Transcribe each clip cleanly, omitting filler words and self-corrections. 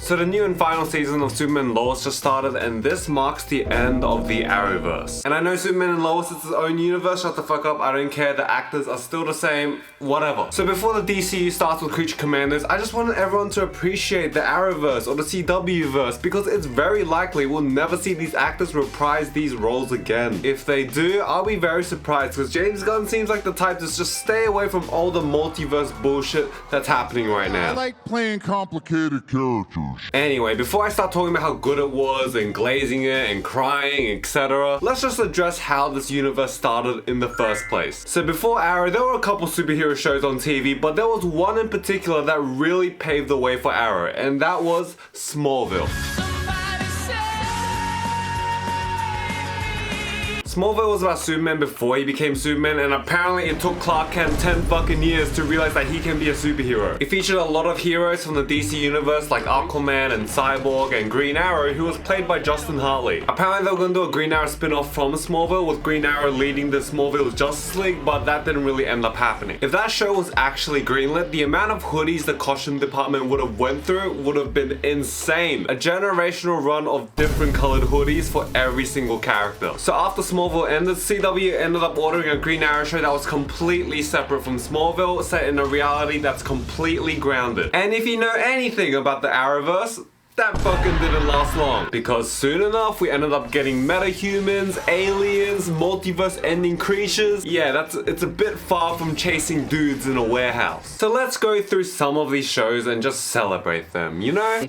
So the new and final season of Superman and Lois just started, and this marks the end of the Arrowverse. And I know Superman and Lois is its own universe, shut the fuck up, I don't care, the actors are still the same, whatever. So before the DCU starts with Creature Commanders, I just wanted everyone to appreciate the Arrowverse or the CW-verse, because it's very likely we'll never see these actors reprise these roles again. If they do, I'll be very surprised, because James Gunn seems like the type to just stay away from all the multiverse bullshit that's happening right now. I like playing complicated characters. Anyway, before I start talking about how good it was and glazing it and crying, etc., let's just address how this universe started in the first place. So before Arrow, there were a couple superhero shows on TV, but there was one in particular that really paved the way for Arrow, and that was Smallville. Smallville was about Superman before he became Superman, and apparently it took Clark Kent 10 fucking years to realize that he can be a superhero. It featured a lot of heroes from the DC universe like Aquaman and Cyborg and Green Arrow, who was played by Justin Hartley. Apparently they were going to do a Green Arrow spin-off from Smallville with Green Arrow leading the Smallville Justice League, but that didn't really end up happening. If that show was actually greenlit, the amount of hoodies the costume department would have went through would have been insane. A generational run of different colored hoodies for every single character. So after Smallville ended, CW ended up ordering a Green Arrow show that was completely separate from Smallville, set in a reality that's completely grounded. And if you know anything about the Arrowverse, that fucking didn't last long, because soon enough we ended up getting metahumans, aliens, multiverse-ending creatures. Yeah, it's a bit far from chasing dudes in a warehouse. So let's go through some of these shows and just celebrate them, you know?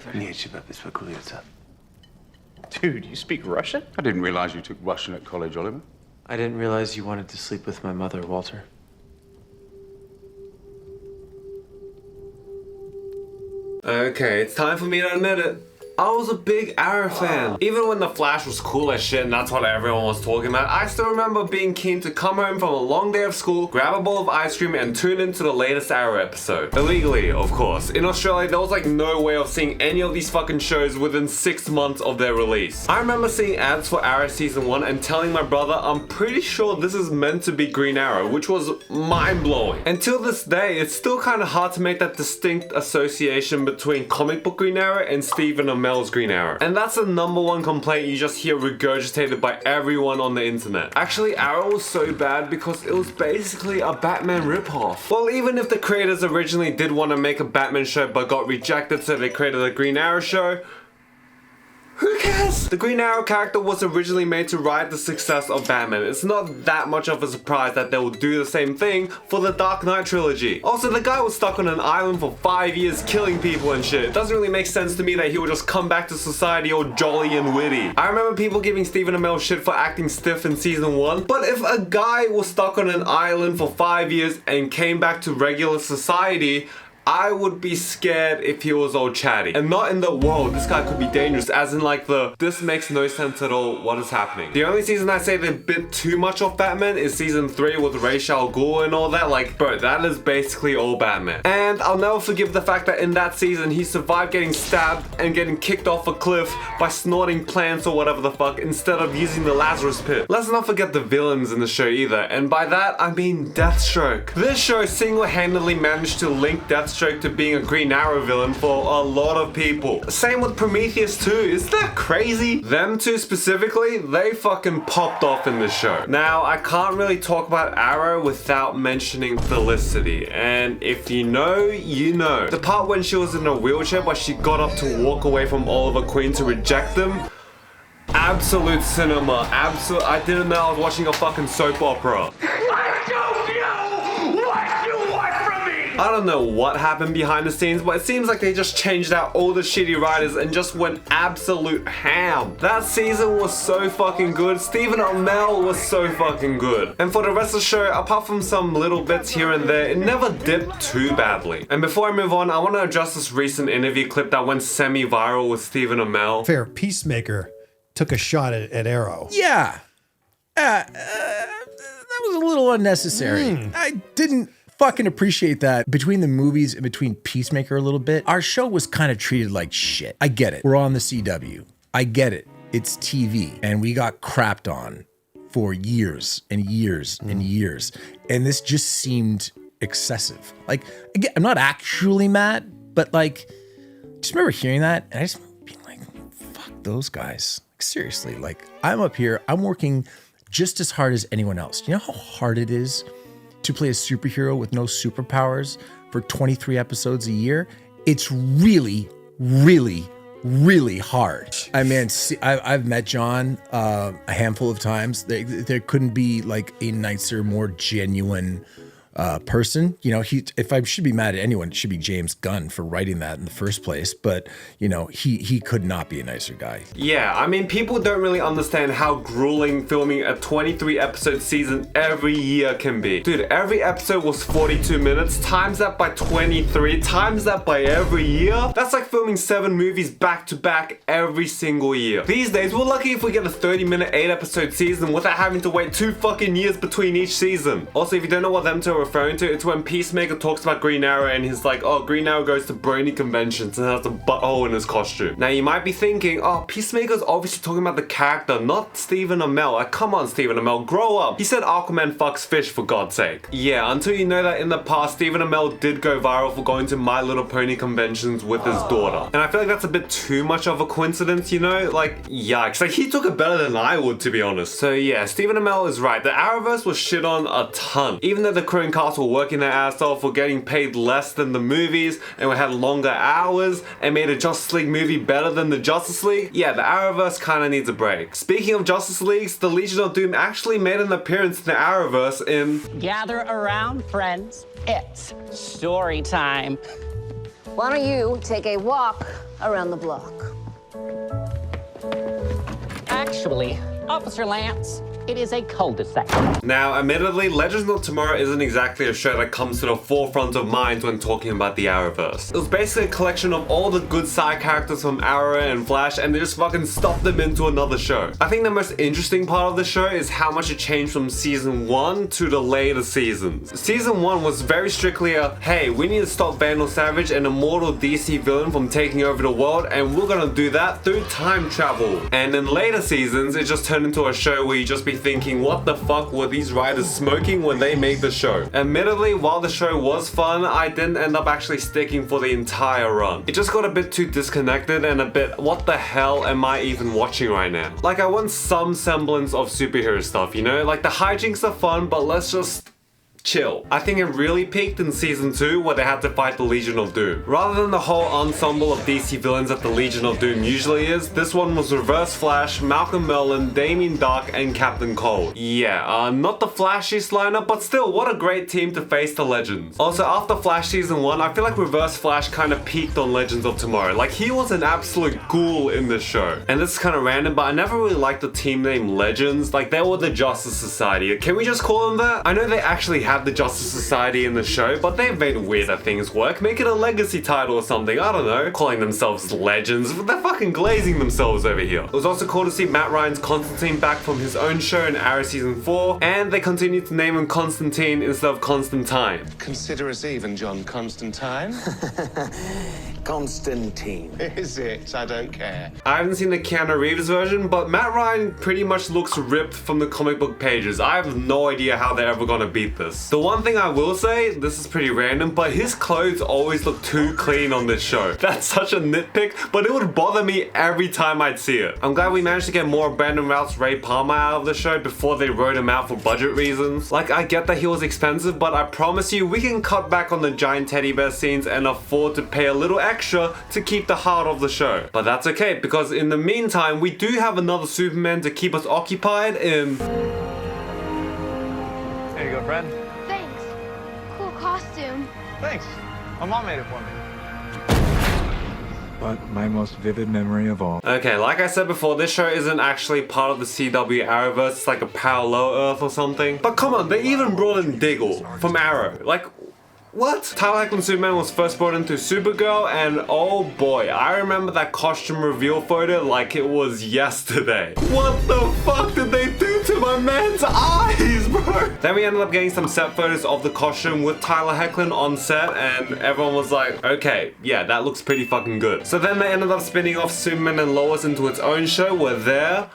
Dude, you speak Russian? I didn't realize you took Russian at college, Oliver. I didn't realize you wanted to sleep with my mother, Walter. Okay, it's time for me to admit it. I was a big Arrow fan. Even when The Flash was cool as shit and that's what everyone was talking about, I still remember being keen to come home from a long day of school, grab a bowl of ice cream and tune into the latest Arrow episode. Illegally, of course. In Australia, there was like no way of seeing any of these fucking shows within 6 months of their release. I remember seeing ads for Arrow Season 1 and telling my brother I'm pretty sure this is meant to be Green Arrow, which was mind-blowing. Until this day, it's still kind of hard to make that distinct association between comic book Green Arrow and Stephen Amell's Green Arrow. And that's the #1 complaint you just hear regurgitated by everyone on the internet. Actually, Arrow was so bad because it was basically a Batman ripoff. Well, even if the creators originally did want to make a Batman show but got rejected, so they created a Green Arrow show, who cares? The Green Arrow character was originally made to ride the success of Batman. It's not that much of a surprise that they will do the same thing for the Dark Knight trilogy. Also, the guy was stuck on an island for 5 years killing people and shit. It doesn't really make sense to me that he would just come back to society all jolly and witty. I remember people giving Stephen Amell shit for acting stiff in season 1, but if a guy was stuck on an island for 5 years and came back to regular society, I would be scared if he was all chatty. And not in the, whoa, this guy could be dangerous, as in like the, this makes no sense at all, what is happening? The only season I say they bit too much of Batman is season 3 with Ra's al Ghul and all that. Like, bro, that is basically all Batman. And I'll never forgive the fact that in that season, he survived getting stabbed and getting kicked off a cliff by snorting plants or whatever the fuck, instead of using the Lazarus Pit. Let's not forget the villains in the show either, and by that, I mean Deathstroke. This show single-handedly managed to link Deathstroke to being a Green Arrow villain for a lot of people. Same with Prometheus too. Is that crazy? Them two specifically, they fucking popped off in this show. Now, I can't really talk about Arrow without mentioning Felicity. And if you know, you know. The part when she was in a wheelchair but she got up to walk away from Oliver Queen to reject them. Absolute cinema. Absolute. I didn't know I was watching a fucking soap opera. I don't know what happened behind the scenes, but it seems like they just changed out all the shitty writers and just went absolute ham. That season was so fucking good. Stephen Amell was so fucking good. And for the rest of the show, apart from some little bits here and there, it never dipped too badly. And before I move on, I want to address this recent interview clip that went semi-viral with Stephen Amell. Fair Peacemaker took a shot at Arrow. Yeah. That was a little unnecessary. I didn't fucking appreciate that. Between the movies and between Peacemaker a little bit, our show was kind of treated like shit. I get it. We're on the CW. I get it. It's TV. And we got crapped on for years and years and years. And this just seemed excessive. Like, again, I'm not actually mad, but like, Just remember hearing that, and I just remember being like, fuck those guys. Like, seriously, like I'm up here, I'm working just as hard as anyone else. Do you know how hard it is to play a superhero with no superpowers for 23 episodes a year? It's really, really, really hard. I mean, I've met John a handful of times. There couldn't be like a nicer, more genuine person. You know, if I should be mad at anyone, it should be James Gunn for writing that in the first place. But, you know, he could not be a nicer guy. Yeah, I mean, people don't really understand how grueling filming a 23 episode season every year can be. Dude, every episode was 42 minutes, times that by 23, times that by every year. That's like filming 7 movies back to back every single year. These days, we're lucky if we get a 30-minute, 8-episode season without having to wait 2 fucking years between each season. Also, if you don't know what them two are referring to, it's when Peacemaker talks about Green Arrow and he's like, oh, Green Arrow goes to Brony conventions and has a butthole in his costume. Now you might be thinking, oh, Peacemaker's obviously talking about the character, not Stephen Amell. Like, come on, Stephen Amell, grow up. He said Aquaman fucks fish, for God's sake. Yeah, until you know that in the past, Stephen Amell did go viral for going to My Little Pony conventions with his daughter. And I feel like that's a bit too much of a coincidence, you know? Like, yikes. Like, he took it better than I would, to be honest. So yeah, Stephen Amell is right. The Arrowverse was shit on a ton. Even though the crew and cast were working their ass off, were getting paid less than the movies, and we had longer hours, and made a Justice League movie better than the Justice League, yeah, the Arrowverse kinda needs a break. Speaking of Justice Leagues, the Legion of Doom actually made an appearance in the Arrowverse in... Gather around, friends. It's story time. Why don't you take a walk around the block? Actually, Officer Lance, it is a cul-de-sac. Now, admittedly, Legends of Tomorrow isn't exactly a show that comes to the forefront of mind when talking about the Arrowverse. It was basically a collection of all the good side characters from Arrow and Flash, and they just fucking stuffed them into another show. I think the most interesting part of the show is how much it changed from season 1 to the later seasons. Season 1 was very strictly a, hey, we need to stop Vandal Savage, an immortal DC villain, from taking over the world, and we're gonna do that through time travel. And in later seasons, it just turned into a show where you just be thinking, what the fuck were these writers smoking when they made the show? Admittedly, while the show was fun, I didn't end up actually sticking for the entire run. It just got a bit too disconnected and a bit, what the hell am I even watching right now? Like, I want some semblance of superhero stuff, you know? Like, the hijinks are fun, but let's just chill. I think it really peaked in season 2 where they had to fight the Legion of Doom. Rather than the whole ensemble of DC villains that the Legion of Doom usually is, this one was Reverse Flash, Malcolm Merlyn, Damien Dark, and Captain Cold. Yeah, not the flashiest lineup, but still, what a great team to face the Legends. Also, after Flash season 1, I feel like Reverse Flash kind of peaked on Legends of Tomorrow. Like, he was an absolute ghoul in this show. And this is kind of random, but I never really liked the team name Legends. Like, they were the Justice Society. Can we just call them that? I know they actually have the Justice Society in the show, but they've made weirder things work. Make it a legacy title or something, I don't know. Calling themselves Legends. They're fucking glazing themselves over here. It was also cool to see Matt Ryan's Constantine back from his own show in Arrow season 4, and they continued to name him Constantine instead of Constantine. Consider us even, John Constantine. Constantine. Is it? I don't care. I haven't seen the Keanu Reeves version, but Matt Ryan pretty much looks ripped from the comic book pages. I have no idea how they're ever gonna beat this. The one thing I will say, this is pretty random, but his clothes always look too clean on this show. That's such a nitpick, but it would bother me every time I'd see it. I'm glad we managed to get more Brandon Routh's Ray Palmer out of the show before they wrote him out for budget reasons. Like, I get that he was expensive, but I promise you, we can cut back on the giant teddy bear scenes and afford to pay a little extra to keep the heart of the show. But that's okay, because in the meantime, we do have another Superman to keep us occupied in... There you go, friend. Thanks. Cool costume. Thanks. My mom made it for me. But my most vivid memory of all. Okay, like I said before, this show isn't actually part of the CW Arrowverse. It's like a parallel Earth or something. But come on, they even brought in Diggle from Arrow. Like, what? Tyler Hoechlin Superman was first brought into Supergirl, and oh boy, I remember that costume reveal photo like it was yesterday. What the fuck did they do to my man's eyes, bro? Then we ended up getting some set photos of the costume with Tyler Hoechlin on set, and everyone was like, okay, yeah, that looks pretty fucking good. So then they ended up spinning off Superman and Lois into its own show where there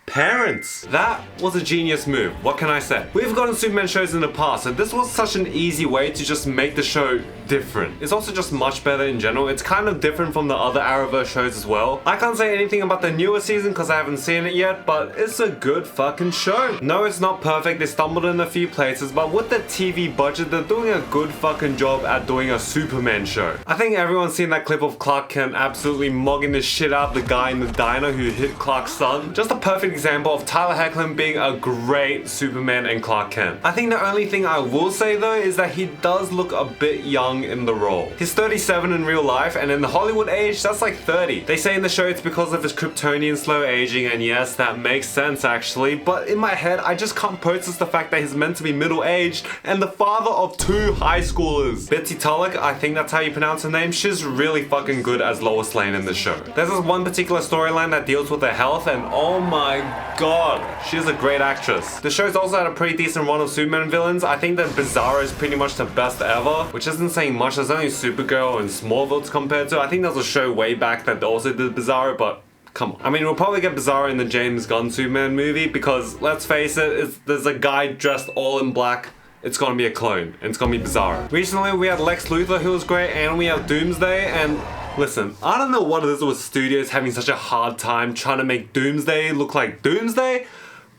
parents. That was a genius move, what can I say? We've gotten Superman shows in the past, and this was such an easy way to just make the show different. It's also just much better in general. It's kind of different from the other Arrowverse shows as well. I can't say anything about the newer season because I haven't seen it yet, but it's a good fucking show. No, it's not perfect, they stumbled in a few places, but with the TV budget, they're doing a good fucking job at doing a Superman show. I think everyone's seen that clip of Clark Kent absolutely mugging the shit out of the guy in the diner who hit Clark's son. Just a perfect example of Tyler Hoechlin being a great Superman and Clark Kent. I think the only thing I will say though is that he does look a bit young in the role. He's 37 in real life, and in the Hollywood age, that's like 30. They say in the show it's because of his Kryptonian slow aging, and yes, that makes sense actually, but in my head, I just can't process the fact that he's meant to be middle-aged and the father of 2 high schoolers. Betsy Tulloch, I think that's how you pronounce her name, she's really fucking good as Lois Lane in the show. There's this one particular storyline that deals with her health, and oh my god, she's a great actress. The show's also had a pretty decent run of Superman villains. I think that Bizarro is pretty much the best ever, which isn't saying much. There's only Supergirl and Smallville to compare to. I think there's a show way back that also did Bizarro, but come on. I mean, we'll probably get Bizarro in the James Gunn Superman movie because, let's face it, there's a guy dressed all in black. It's gonna be a clone, and it's gonna be Bizarro. Recently, we had Lex Luthor, who was great, and we have Doomsday, and listen, I don't know what it is with studios having such a hard time trying to make Doomsday look like Doomsday,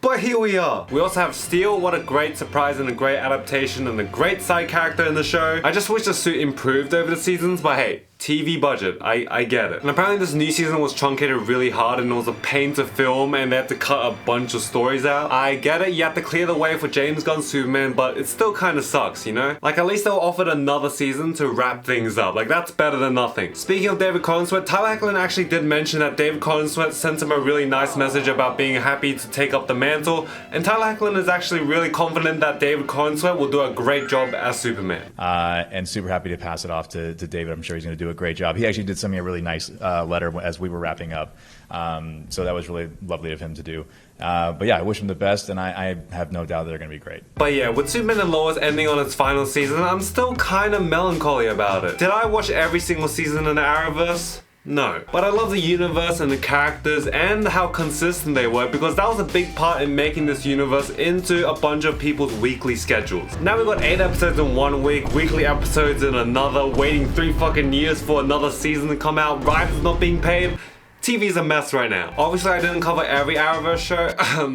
but here we are. We also have Steel, what a great surprise and a great adaptation and a great side character in the show. I just wish the suit improved over the seasons, but hey, TV budget, I get it. And apparently this new season was truncated really hard and it was a pain to film and they had to cut a bunch of stories out. I get it, you have to clear the way for James Gunn's Superman, but it still kind of sucks, you know? Like at least they were offered another season to wrap things up. Like that's better than nothing. Speaking of David Corenswet, Tyler Hoechlin actually did mention that David Corenswet sent him a really nice message about being happy to take up the mantle, and Tyler Hoechlin is actually really confident that David Corenswet will do a great job as Superman. And super happy to pass it off to David. I'm sure he's going to do a great job. He actually did send me a really nice letter as we were wrapping up. So that was really lovely of him to do. But yeah, I wish him the best, and I have no doubt they're going to be great. But yeah, with Superman and Lois ending on its final season, I'm still kind of melancholy about it. Did I watch every single season in the Arrowverse? No. But I love the universe and the characters and how consistent they were, because that was a big part in making this universe into a bunch of people's weekly schedules. Now we've got 8 episodes in 1 week, weekly episodes in another, waiting 3 fucking years for another season to come out, writers not being paid. TV's a mess right now. Obviously, I didn't cover every Arrowverse show,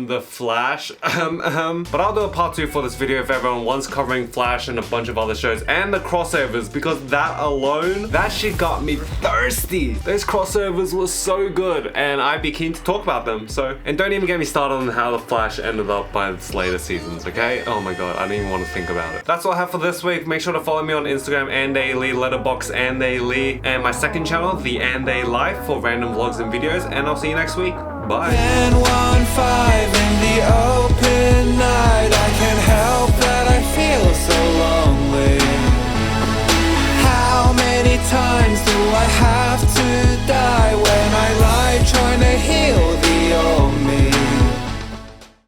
The Flash, but I'll do a part 2 for this video if everyone wants, covering Flash and a bunch of other shows, and the crossovers, because that alone, that shit got me thirsty. Those crossovers were so good, and I'd be keen to talk about them, so. And don't even get me started on how The Flash ended up by its later seasons, okay? Oh my god, I don't even want to think about it. That's all I have for this week. Make sure to follow me on Instagram, AnDayLee, Letterboxd, AnDayLee, and my second channel, The AnDay Life, for random vlogs and videos, and I'll see you next week. Bye.